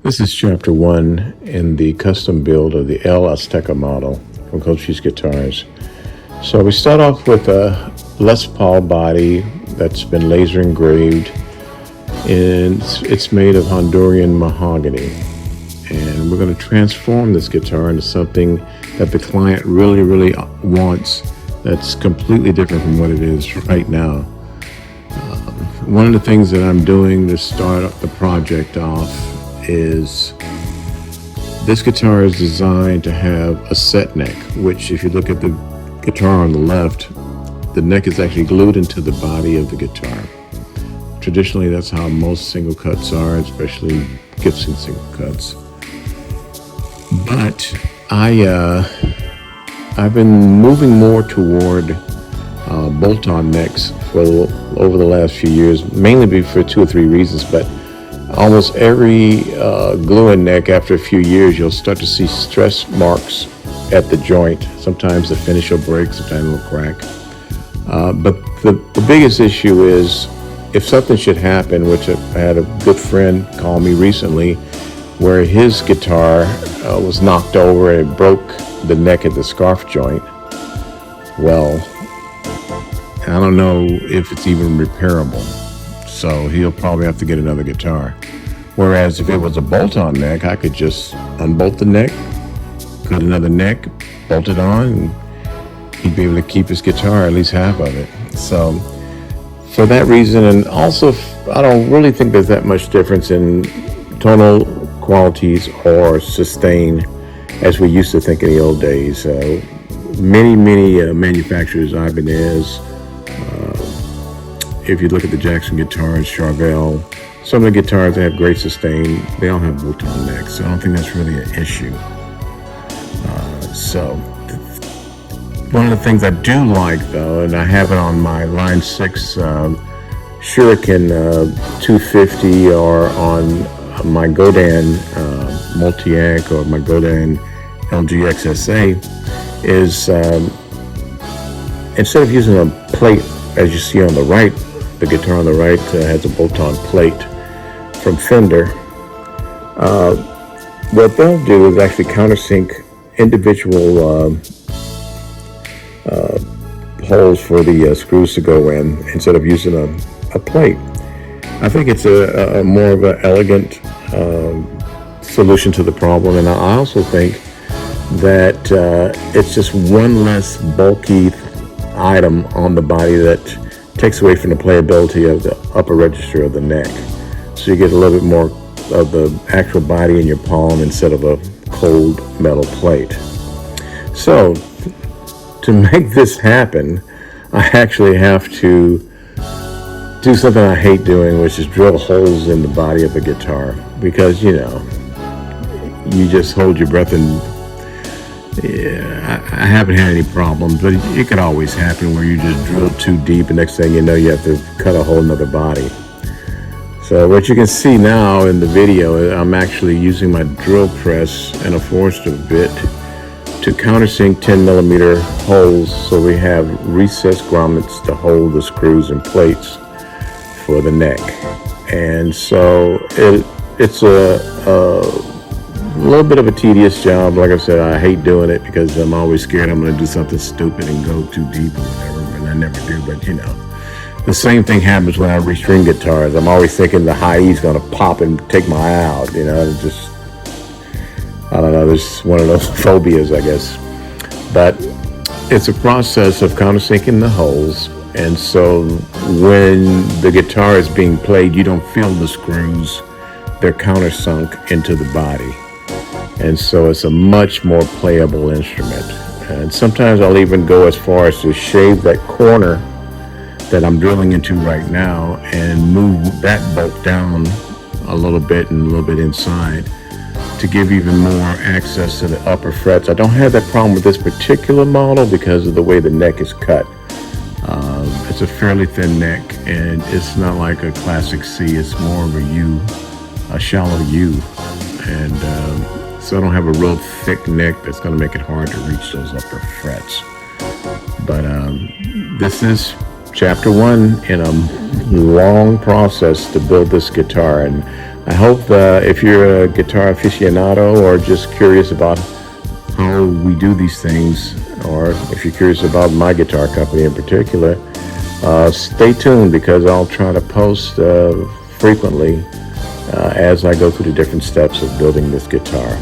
This is chapter 1 in the custom build of the Azteca model from Cochise Guitars. So we start off with a Les Paul body that's been laser engraved, and it's made of Honduran mahogany. And we're going to transform this guitar into something that the client really wants, that's completely different from what it is right now. One of the things that I'm doing to start up the project off is this guitar is designed to have a set neck, which if you look at the guitar on the left, the neck is actually glued into the body of the guitar. Traditionally, that's how most single cuts are, especially Gibson single cuts. But I've been moving more toward bolt-on necks over the last few years, mainly for 2 or 3 reasons. But almost every glue-in neck, after a few years, you'll start to see stress marks at the joint. Sometimes the finish will break, sometimes it will crack. But the biggest issue is if something should happen, which I had a good friend call me recently, where his guitar was knocked over and it broke the neck at the scarf joint. Well, I don't know if it's even repairable, so he'll probably have to get another guitar. Whereas if it was a bolt-on neck, I could just unbolt the neck, put another neck, bolt it on, and he'd be able to keep his guitar, at least half of it. So for that reason, and also I don't really think there's that much difference in tonal qualities or sustain as we used to think in the old days. Many manufacturers, Ibanez, if you look at the Jackson guitars, Charvel, some of the guitars that have great sustain, they all have bolt-on necks, so I don't think that's really an issue. So one of the things I do like, though, and I have it on my Line 6 Shuriken 250 or on my Godin Multi-Act or my Godin LGXSA, is instead of using a plate, as you see on the right, the guitar on the right has a bolt-on plate from Fender. What they'll do is actually countersink individual holes for the screws to go in instead of using a plate. I think it's a more of an elegant solution to the problem, and I also think that it's just one less bulky item on the body that takes away from the playability of the upper register of the neck. So you get a little bit more of the actual body in your palm instead of a cold metal plate. So to make this happen, I actually have to do something I hate doing, which is drill holes in the body of the guitar, because you just hold your breath, and I haven't had any problems, but it could always happen where you just drill too deep and next thing you know you have to cut a whole nother body. So what you can see now in the video, I'm actually using my drill press and a Forester bit to countersink 10mm holes, so we have recessed grommets to hold the screws and plates for the neck. And so it's a little bit of a tedious job. Like I said, I hate doing it because I'm always scared I'm going to do something stupid and go too deep or whatever, and I never do. But the same thing happens when I restring guitars. I'm always thinking the high E is going to pop and take my eye out. Just, I don't know, there's one of those phobias, I guess. But it's a process of countersinking the holes, and so when the guitar is being played, you don't feel the screws. They're countersunk into the body. And so it's a much more playable instrument. And sometimes I'll even go as far as to shave that corner that I'm drilling into right now and move that bolt down a little bit and a little bit inside to give even more access to the upper frets. I don't have that problem with this particular model because of the way the neck is cut. It's a fairly thin neck, and it's not like a classic C. It's more of a U, a shallow U. And so I don't have a real thick neck that's going to make it hard to reach those upper frets. But this is chapter 1 in a long process to build this guitar, and I hope if you're a guitar aficionado or just curious about how we do these things, or if you're curious about my guitar company in particular, stay tuned, because I'll try to post frequently as I go through the different steps of building this guitar.